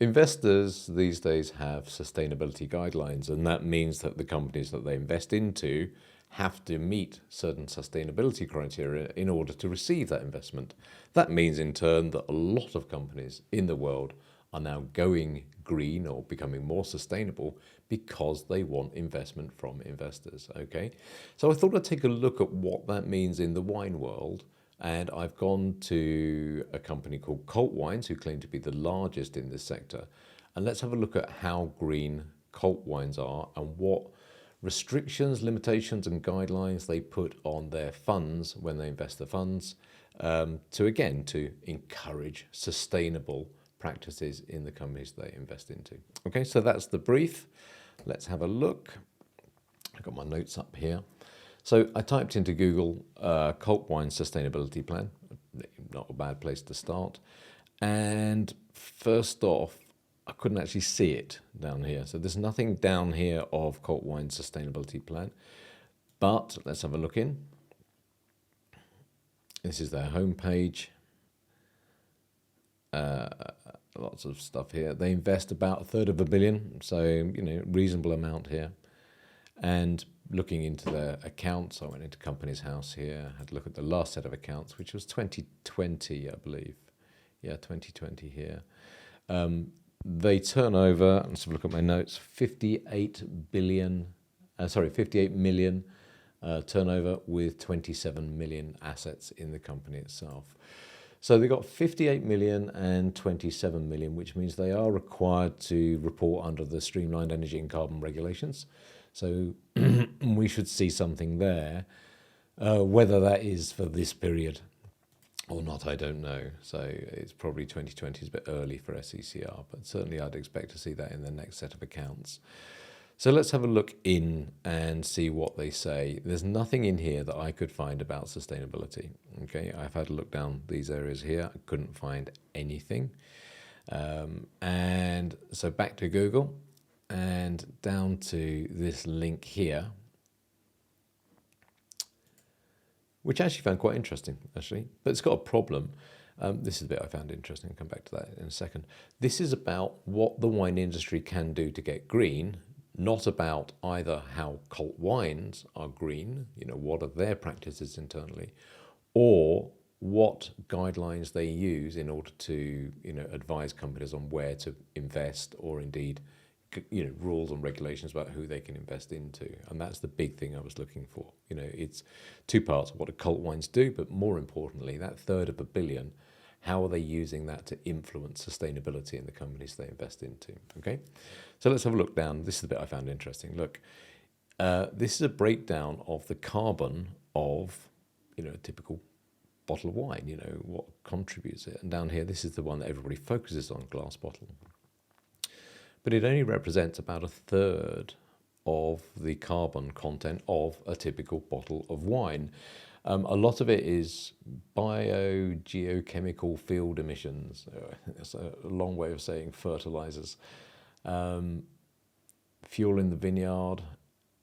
Investors these days have sustainability guidelines, and that means that the companies that they invest into have to meet certain sustainability criteria in order to receive that investment. That means in turn that a lot of companies in the world are now going green or becoming more sustainable because they want investment from investors. Okay, so I thought I'd take a look at what that means in the wine world. And I've gone to a company called Cult Wines, who claim to be the largest in this sector. And let's have a look at how green Cult Wines are and what restrictions, limitations, and guidelines they put on their funds when they invest the funds to encourage sustainable practices in the companies they invest into. Okay, so that's the brief. Let's have a look. I've got my notes up here. So I typed into Google Cult Wine Sustainability Plan, not a bad place to start. And first off, I couldn't actually see it down here. So there's nothing down here of Cult Wine Sustainability Plan. But let's have a look in. This is their homepage. Lots of stuff here. They invest about $1/3 billion, so reasonable amount here. And looking into their accounts, I went into Companies House here, had a look at the last set of accounts, which was 2020, I believe. Yeah, 2020 here. They turn over, let's have a look at my notes, 58 million turnover with 27 million assets in the company itself. So they've got 58 million and 27 million, which means they are required to report under the Streamlined Energy and Carbon Regulations. So we should see something there. Whether that is for this period or not, I don't know. So it's probably 2020 is a bit early for SECR, but certainly I'd expect to see that in the next set of accounts. So let's have a look in and see what they say. There's nothing in here that I could find about sustainability. Okay, I've had a look down these areas here. I couldn't find anything. And so back to Google and down to this link here, which I actually found quite interesting, actually. But it's got a problem. This is the bit I found interesting. I'll come back to that in a second. This is about what the wine industry can do to get green, not about either how Cult Wines are green, what are their practices internally, or what guidelines they use in order to, advise companies on where to invest, or indeed, rules and regulations about who they can invest into. And that's the big thing I was looking for. It's two parts: what do Cult Wines do, but more importantly, that $1/3 billion, how are they using that to influence sustainability in the companies they invest into? Okay, so let's have a look down. This is the bit I found interesting. Look, this is a breakdown of the carbon of, a typical bottle of wine, what contributes it. And down here, this is the one that everybody focuses on, glass bottle. But it only represents about 1/3 of the carbon content of a typical bottle of wine. A lot of it is geochemical field emissions. That's a long way of saying fertilizers. Fuel in the vineyard,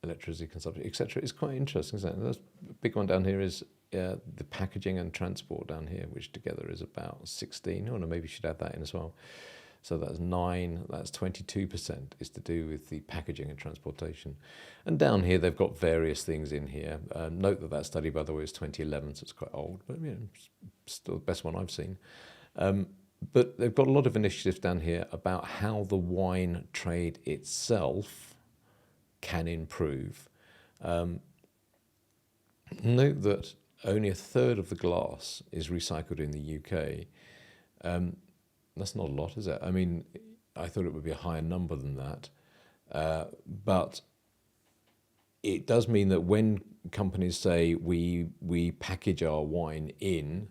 electricity consumption, etc. It's quite interesting, isn't it? The big one down here is the packaging and transport down here, which together is about 16. Oh no, maybe you should add that in as well. So that's 9, that's 22% is to do with the packaging and transportation. And down here, they've got various things in here. Note that study, by the way, is 2011, so it's quite old, but still the best one I've seen. But they've got a lot of initiatives down here about how the wine trade itself can improve. Note that only 1/3 of the glass is recycled in the UK. That's not a lot, is it? I mean, I thought it would be a higher number than that. But it does mean that when companies say we package our wine in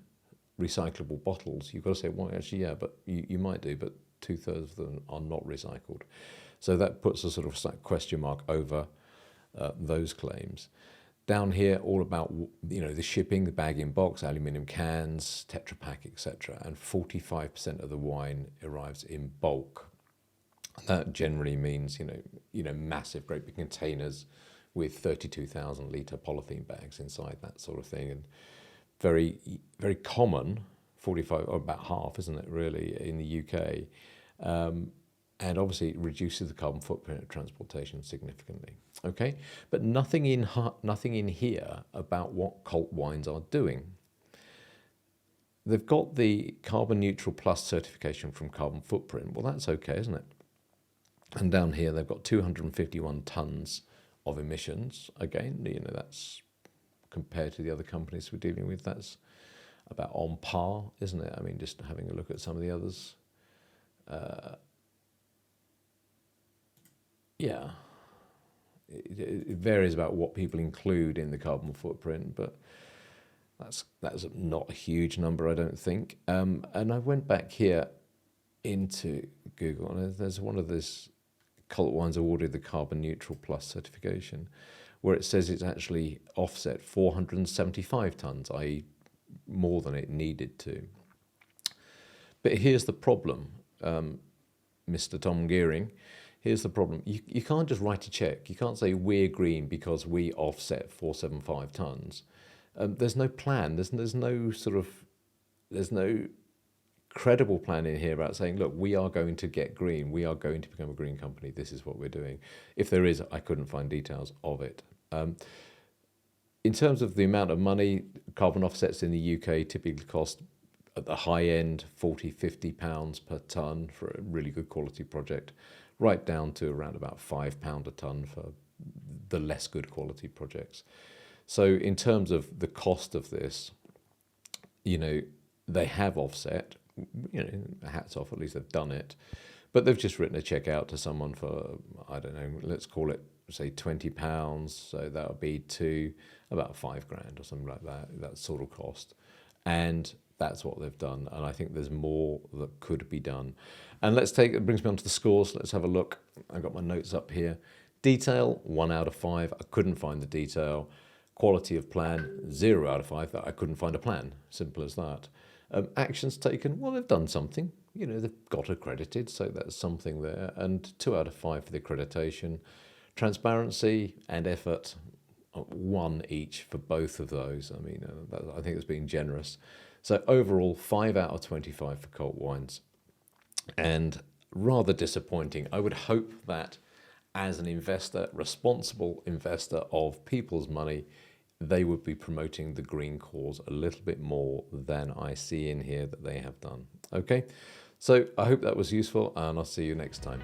recyclable bottles, you've got to say, well, actually, yeah, but you might do, but 2/3 of them are not recycled. So that puts a sort of question mark over those claims. Down here, all about the shipping, the bag in box, aluminium cans, Tetra Pak, etc. And 45% of the wine arrives in bulk. That generally means massive, great big containers with 32,000 litre polythene bags inside, that sort of thing. And very, very common, 45 or about half, isn't it really, in the UK. And obviously it reduces the carbon footprint of transportation significantly. Okay, but nothing in here about what cult wines are doing. They've got the carbon neutral plus certification from Carbon Footprint. Well, that's okay, isn't it? And down here they've got 251 tons of emissions. Again, that's compared to the other companies we're dealing with, that's about on par, isn't it? I mean, just having a look at some of the others. Yeah, it varies about what people include in the carbon footprint, but that's not a huge number, I don't think. And I went back here into Google, and there's one of these cult wines awarded the Carbon Neutral Plus certification, where it says it's actually offset 475 tons, i.e. more than it needed to. But here's the problem, Mr. Tom Gearing. Here's the problem. You can't just write a check. You can't say we're green because we offset 475 tons. There's no plan. There's no credible plan in here about saying, look, we are going to get green. We are going to become a green company. This is what we're doing. If there is, I couldn't find details of it. In terms of the amount of money, carbon offsets in the UK typically cost, at the high end, £40-50 per tonne for a really good quality project, right down to around about £5 a tonne for the less good quality projects. So in terms of the cost of this, they have offset, hats off, at least they've done it, but they've just written a check out to someone for, I don't know, let's call it, say £20, so that would be to about £5,000 or something like that sort of cost. And that's what they've done, and I think there's more that could be done. And it brings me on to the scores. Let's have a look. I've got my notes up here. Detail, 1 out of 5. I couldn't find the detail. Quality of plan, 0 out of 5. I couldn't find a plan. Simple as that. Actions taken, well, they've done something. They've got accredited, so that's something there. And 2 out of 5 for the accreditation. Transparency and effort, 1 each for both of those. I mean, I think it's being generous. So overall, 5 out of 25 for cult wines. And rather disappointing. I would hope that as an investor, responsible investor of people's money, they would be promoting the green cause a little bit more than I see in here that they have done. Okay, so I hope that was useful, and I'll see you next time.